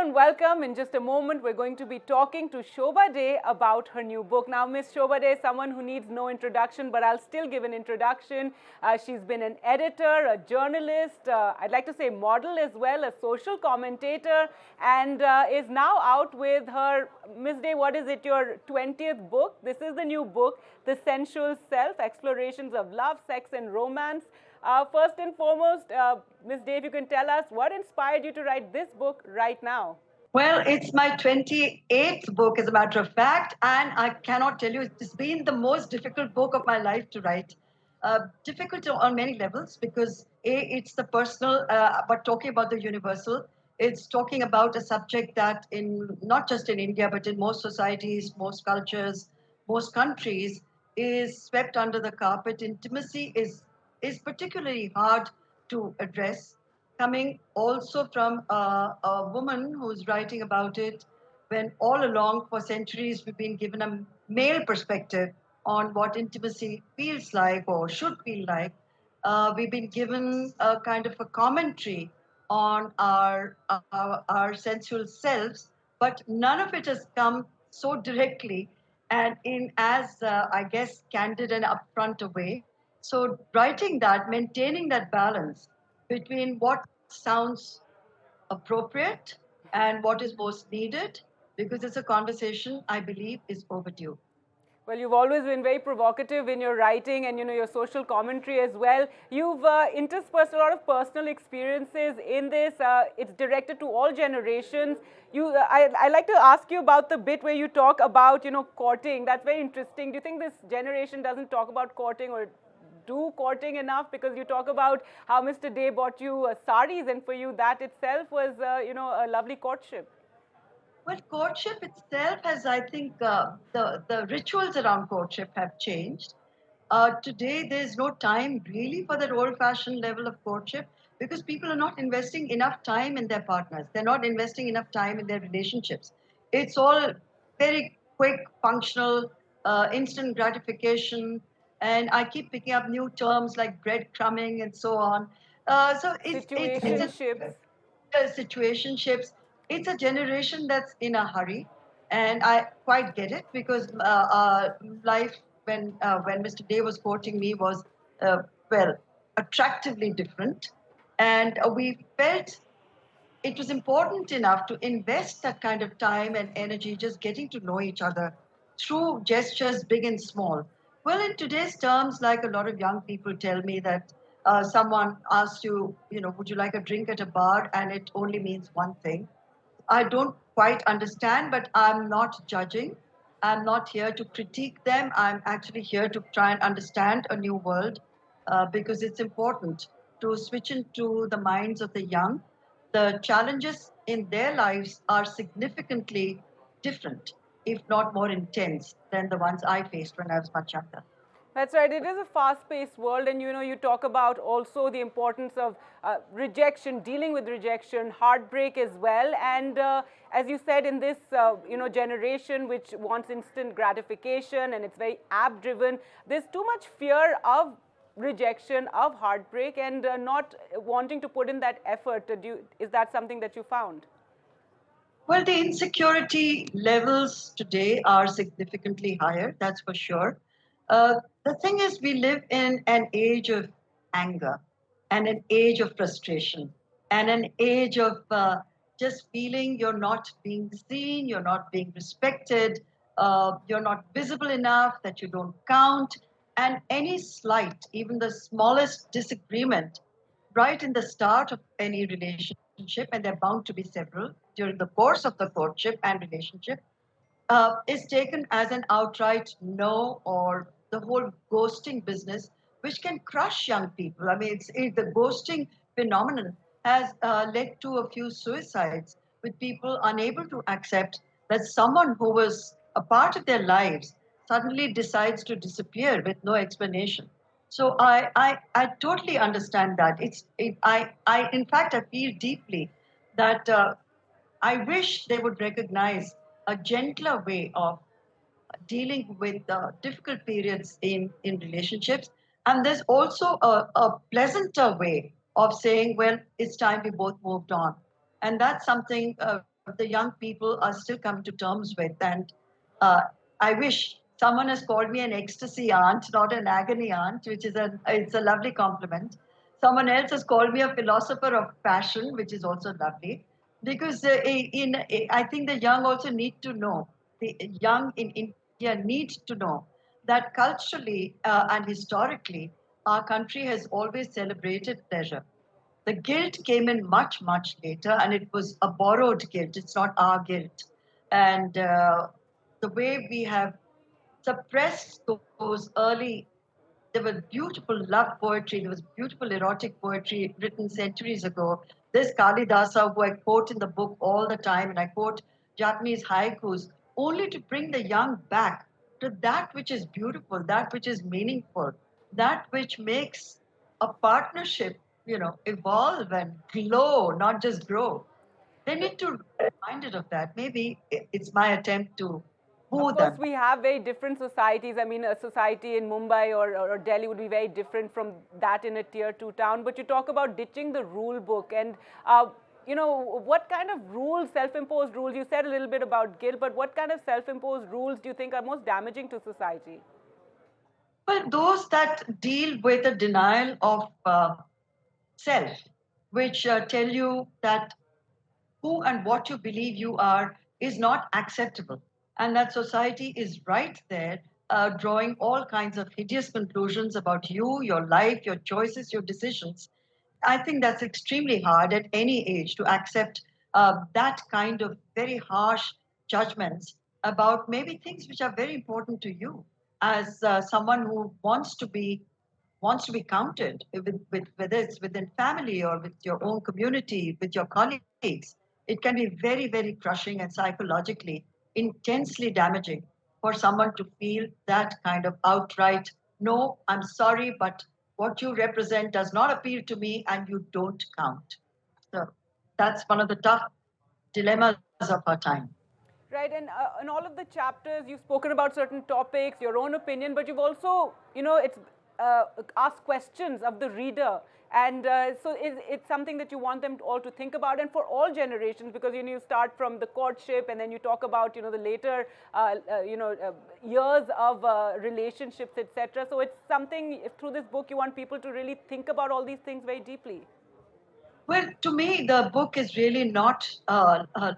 and welcome. In just a moment, we're going to be talking to Shobhaa Day about her new book. Now, Miss Shobhaa Day is someone who needs no introduction, but I'll still give an introduction. She's been an editor, a journalist, I'd like to say model as well, a social commentator, and is now out with her, Miss Day, what is it, your 20th book? This is the new book, The Sensual Self, Explorations of Love, Sex and Romance. First and foremost, Ms. Dave, you can tell us what inspired you to write this book right now? Well, it's my 28th book, as a matter of fact, and I cannot tell you, it's been the most difficult book of my life to write. Difficult on many levels because, A, it's the personal, but talking about the universal. It's talking about a subject that, in not just in India, but in most societies, most cultures, most countries, is swept under the carpet. Intimacy is particularly hard to address, coming also from a woman who's writing about it when all along for centuries we've been given a male perspective on what intimacy feels like or should feel like. We've been given a kind of a commentary on our sensual selves, but none of it has come so directly and in as I guess candid and upfront a way. So writing that, maintaining that balance between what sounds appropriate and what is most needed, because it's a conversation I believe is overdue. Well, you've always been very provocative in your writing and, your social commentary as well. You've interspersed a lot of personal experiences in this. It's directed to all generations. I like to ask you about the bit where you talk about, courting. That's very interesting. Do you think this generation doesn't talk about courting or do courting enough? Because you talk about how Mr. Day bought you saris, and for you that itself was, a lovely courtship. Well, courtship itself has, I think, the rituals around courtship have changed. Today, there's no time really for that old-fashioned level of courtship because people are not investing enough time in their partners. They're not investing enough time in their relationships. It's all very quick, functional, instant gratification, and I keep picking up new terms like breadcrumbing and so on. So it's Situationships. situationships. It's a generation that's in a hurry, and I quite get it because life when Mr. Day was courting me was well attractively different, and we felt it was important enough to invest that kind of time and energy just getting to know each other through gestures big and small. Well, in today's terms, like a lot of young people tell me that someone asks you, would you like a drink at a bar? And it only means one thing. I don't quite understand, but I'm not judging. I'm not here to critique them. I'm actually here to try and understand a new world because it's important to switch into the minds of the young. The challenges in their lives are significantly different, if not more intense, than the ones I faced when I was much younger. That's right. It is a fast-paced world, and you talk about also the importance of rejection, dealing with rejection, heartbreak as well. And as you said, in this generation which wants instant gratification and it's very app-driven, there's too much fear of rejection, of heartbreak, and not wanting to put in that effort. Is that something that you found? Well, the insecurity levels today are significantly higher, that's for sure. The thing is, we live in an age of anger and an age of frustration and an age of just feeling you're not being seen, you're not being respected, you're not visible enough, that you don't count. And any slight, even the smallest disagreement, right in the start of any relationship, and there are bound to be several during the course of the courtship and relationship, is taken as an outright no or the whole ghosting business, which can crush young people. I mean, the ghosting phenomenon has led to a few suicides with people unable to accept that someone who was a part of their lives suddenly decides to disappear with no explanation. So I totally understand that. In fact, I feel deeply that I wish they would recognize a gentler way of dealing with difficult periods in relationships. And there's also a pleasanter way of saying, well, it's time we both moved on. And that's something the young people are still coming to terms with. And uh, I wish someone has called me an ecstasy aunt, not an agony aunt, which is it's a lovely compliment. Someone else has called me a philosopher of passion, which is also lovely. Because I think the young also need to know, the young in India need to know that culturally and historically, our country has always celebrated pleasure. The guilt came in much, much later, and it was a borrowed guilt. It's not our guilt. And the way we have suppressed those early, there was beautiful love poetry, there was beautiful erotic poetry written centuries ago. This Kalidasa, who I quote in the book all the time, and I quote Japanese haikus, only to bring the young back to that which is beautiful, that which is meaningful, that which makes a partnership, evolve and glow, not just grow. They need to be reminded of that. Maybe it's my attempt to Of woo course, them. we have very different societies. I mean, a society in Mumbai or Delhi would be very different from that in a tier two town. But you talk about ditching the rule book. And, what kind of rules, self imposed rules? You said a little bit about guilt, but what kind of self imposed rules do you think are most damaging to society? Well, those that deal with a denial of self, which tell you that who and what you believe you are is not acceptable, and that society is right there drawing all kinds of hideous conclusions about you, your life, your choices, your decisions. I think that's extremely hard at any age to accept that kind of very harsh judgments about maybe things which are very important to you as someone who wants to be counted with whether it's within family or with your own community, with your colleagues. It can be very, very crushing and psychologically intensely damaging for someone to feel that kind of outright, no, I'm sorry, but what you represent does not appeal to me and you don't count. So that's one of the tough dilemmas of our time. Right, and in all of the chapters, you've spoken about certain topics, your own opinion, but you've also, it's asked questions of the reader. And so it's something that you want them all to think about, and for all generations, because you start from the courtship, and then you talk about the later years of relationships, etc. So it's something through this book you want people to really think about all these things very deeply. Well, to me, the book is really not,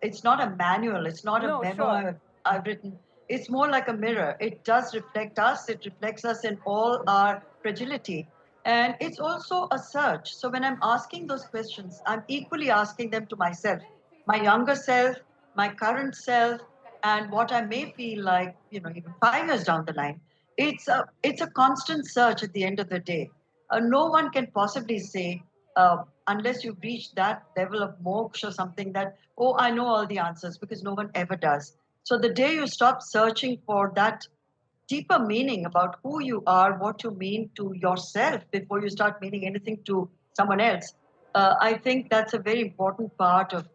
it's not a manual, it's not a No, memo sure. I've written. It's more like a mirror. It does reflect us, it reflects us in all our fragility. And it's also a search. So when I'm asking those questions, I'm equally asking them to myself, my younger self, my current self, and what I may feel like, even 5 years down the line. It's a constant search at the end of the day. No one can possibly say, unless you've reached that level of moksha or something, that, oh, I know all the answers, because no one ever does. So the day you stop searching for that deeper meaning about who you are, what you mean to yourself before you start meaning anything to someone else, I think that's a very important part of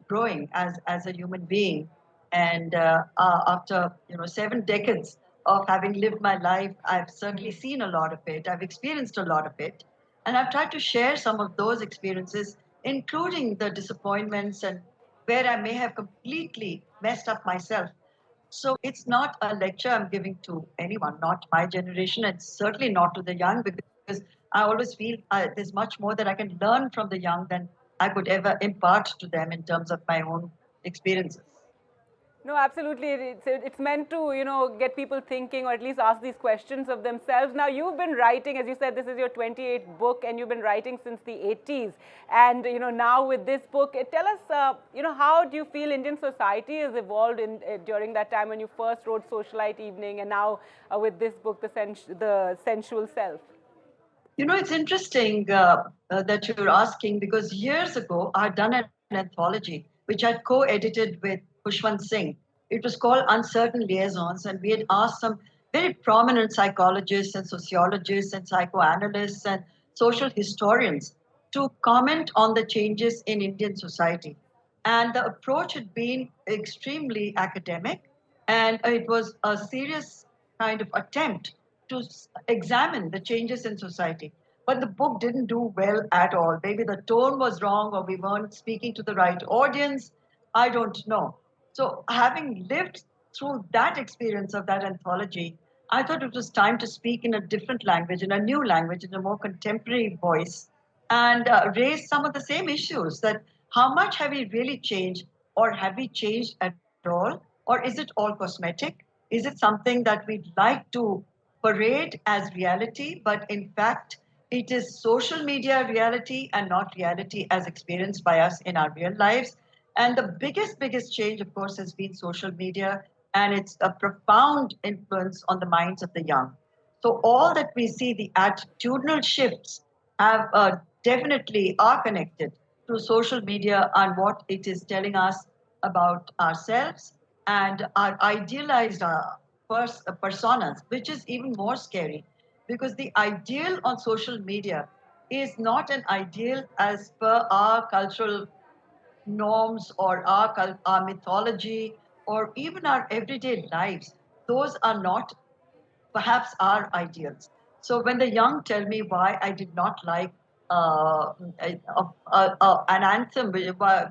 growing as a human being. And after 7 decades of having lived my life, I've certainly seen a lot of it. I've experienced a lot of it, and I've tried to share some of those experiences, including the disappointments and where I may have completely messed up myself. So it's not a lecture I'm giving to anyone, not my generation, and certainly not to the young, because I always feel there's much more that I can learn from the young than I could ever impart to them in terms of my own experiences. No, absolutely. It's meant to, get people thinking, or at least ask these questions of themselves. Now, you've been writing, as you said, this is your 28th book, and you've been writing since the 80s. And, now with this book, tell us, how do you feel Indian society has evolved during that time when you first wrote Socialite Evening, and now with this book, the Sensual Self? It's interesting that you're asking, because years ago I had done an anthology which I'd co-edited with Pushwan Singh. It was called Uncertain Liaisons, and we had asked some very prominent psychologists and sociologists and psychoanalysts and social historians to comment on the changes in Indian society. And the approach had been extremely academic, and it was a serious kind of attempt to examine the changes in society. But the book didn't do well at all. Maybe the tone was wrong, or we weren't speaking to the right audience. I don't know. So, having lived through that experience of that anthology, I thought it was time to speak in a different language, in a new language, in a more contemporary voice, and raise some of the same issues that how much have we really changed, or have we changed at all, or is it all cosmetic? Is it something that we'd like to parade as reality, but in fact, it is social media reality and not reality as experienced by us in our real lives? And the biggest change, of course, has been social media, and it's a profound influence on the minds of the young. So all that we see, the attitudinal shifts, have definitely are connected to social media and what it is telling us about ourselves and our idealized personas, which is even more scary because the ideal on social media is not an ideal as per our cultural norms or our mythology or even our everyday lives. Those are not perhaps our ideals. So when the young tell me why I did not like an anthem,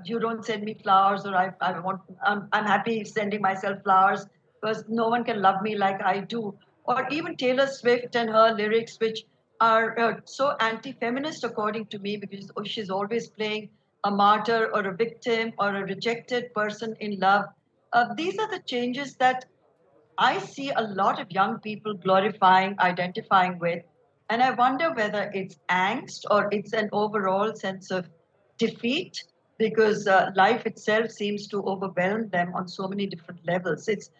you don't send me flowers, or I'm happy sending myself flowers because no one can love me like I do, or even Taylor Swift and her lyrics, which are so anti-feminist according to me because she's always playing a martyr or a victim or a rejected person in love. These are the changes that I see a lot of young people glorifying, identifying with, and I wonder whether it's angst or it's an overall sense of defeat because life itself seems to overwhelm them on so many different levels. It's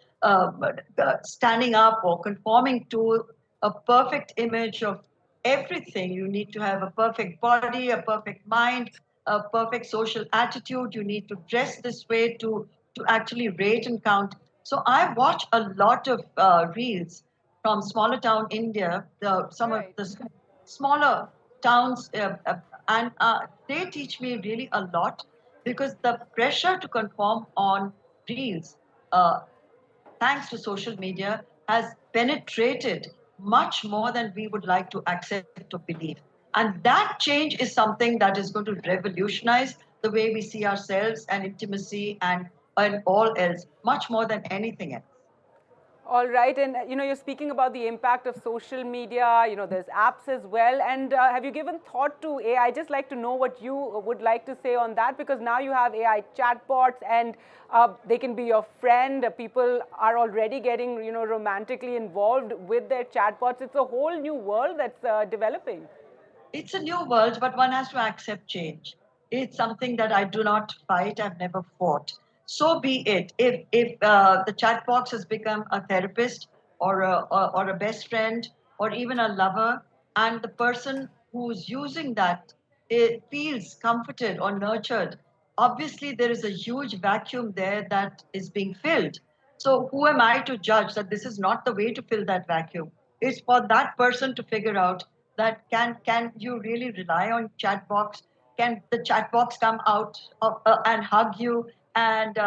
standing up or conforming to a perfect image of everything. You need to have a perfect body, a perfect mind, a perfect social attitude. You need to dress this way to actually rate and count. So I watch a lot of reels from smaller town India, some of Right. the smaller towns, and they teach me really a lot because the pressure to conform on reels, uh, thanks to social media, has penetrated much more than we would like to accept or believe. And that change is something that is going to revolutionize the way we see ourselves and intimacy and all else, much more than anything else. All right, and you're speaking about the impact of social media. There's apps as well. And have you given thought to AI? I just like to know what you would like to say on that, because now you have AI chatbots, and they can be your friend. People are already getting romantically involved with their chatbots. It's a whole new world that's developing. It's a new world, but one has to accept change. It's something that I do not fight. I've never fought. So be it. If the chat box has become a therapist or a best friend or even a lover, and the person who's using that it feels comforted or nurtured, obviously there is a huge vacuum there that is being filled. So who am I to judge that this is not the way to fill that vacuum? It's for that person to figure out that can you really rely on chat box? Can the chat box come out and hug you and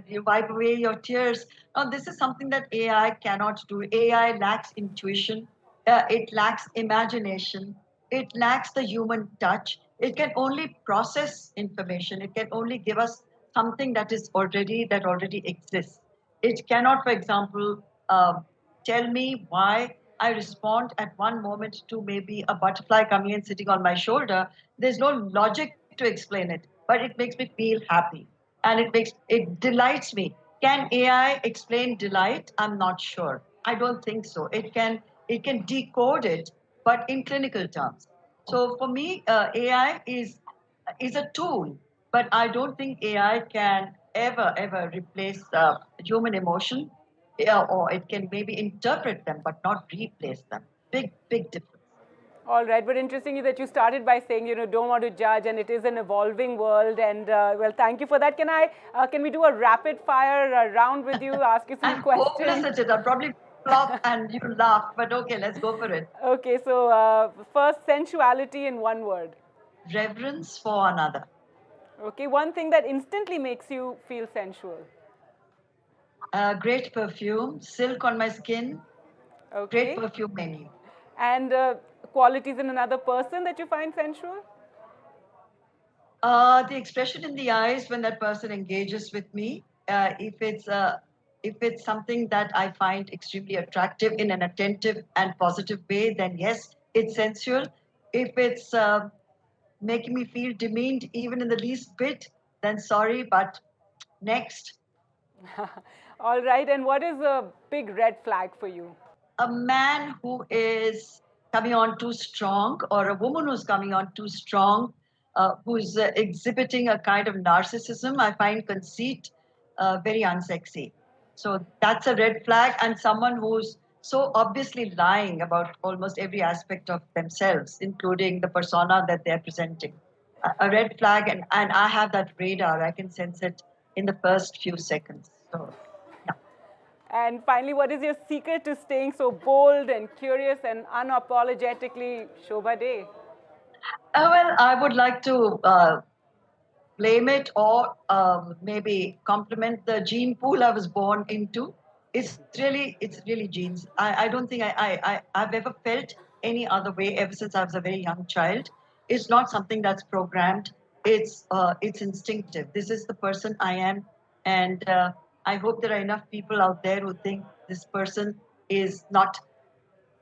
you wipe away your tears? Now, this is something that AI cannot do. AI lacks intuition. It lacks imagination. It lacks the human touch. It can only process information. It can only give us something that already exists. It cannot, for example, tell me why I respond at one moment to maybe a butterfly coming and sitting on my shoulder. There's no logic to explain it, but it makes me feel happy and it delights me. Can AI explain delight? I'm not sure. I don't think so. It can decode it, but in clinical terms. So for me, AI is a tool, but I don't think AI can ever replace human emotion, yeah, or it can maybe interpret them, but not replace them. Big difference. All right, but interestingly that you started by saying, don't want to judge, and it is an evolving world. And well, thank you for that. Can we do a rapid fire round with you? Ask you some I'm hopeless questions. at it. I'll probably flop and you laugh, but okay, let's go for it. Okay, so first, sensuality in one word. Reverence for another. Okay, one thing that instantly makes you feel sensual. Great perfume, silk on my skin, great Okay, perfume menu. and qualities in another person that you find sensual. The expression in the eyes when that person engages with me, if it's something that I find extremely attractive in an attentive and positive way, then yes, it's sensual. If it's making me feel demeaned even in the least bit, then sorry, but next. All right, and what is a big red flag for you? A man who is coming on too strong, or a woman who's coming on too strong, who's exhibiting a kind of narcissism, I find conceit very unsexy. So that's a red flag, and someone who's so obviously lying about almost every aspect of themselves, including the persona that they're presenting. A red flag, and I have that radar, I can sense it in the first few seconds. So, yeah. And finally, what is your secret to staying so bold and curious and unapologetically Shobha Day? Well, I would like to blame it or maybe compliment the gene pool I was born into. It's really genes. I don't think I've ever felt any other way ever since I was a very young child. It's not something that's programmed. It's instinctive. This is the person I am, and I hope there are enough people out there who think this person is not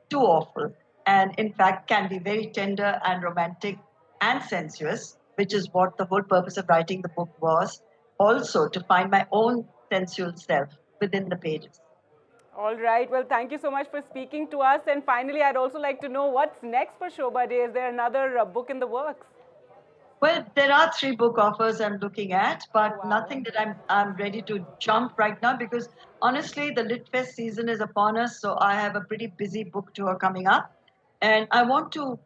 too awful, and in fact can be very tender and romantic and sensuous, which is what the whole purpose of writing the book was, also to find my own sensual self within the pages. All right. Well, thank you so much for speaking to us. And finally, I'd also like to know what's next for Shobha Day. Is there another book in the works? Well, there are three book offers I'm looking at, but Wow. nothing that I'm ready to jump right now because honestly, the Lit Fest season is upon us, so I have a pretty busy book tour coming up, and I want to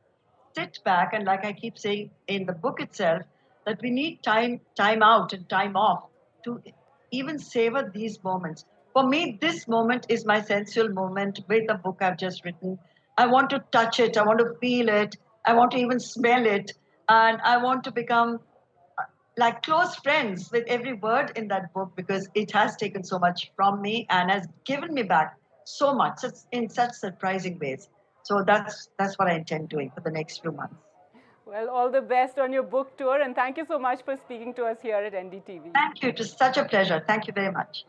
sit back and, like I keep saying in the book itself, that we need time out and time off to even savor these moments. For me, this moment is my sensual moment with the book I've just written. I want to touch it, I want to feel it, I want to even smell it, and I want to become like close friends with every word in that book because it has taken so much from me and has given me back so much in such surprising ways. So that's what I intend doing for the next few months. Well, all the best on your book tour. And thank you so much for speaking to us here at NDTV. Thank you. It was such a pleasure. Thank you very much.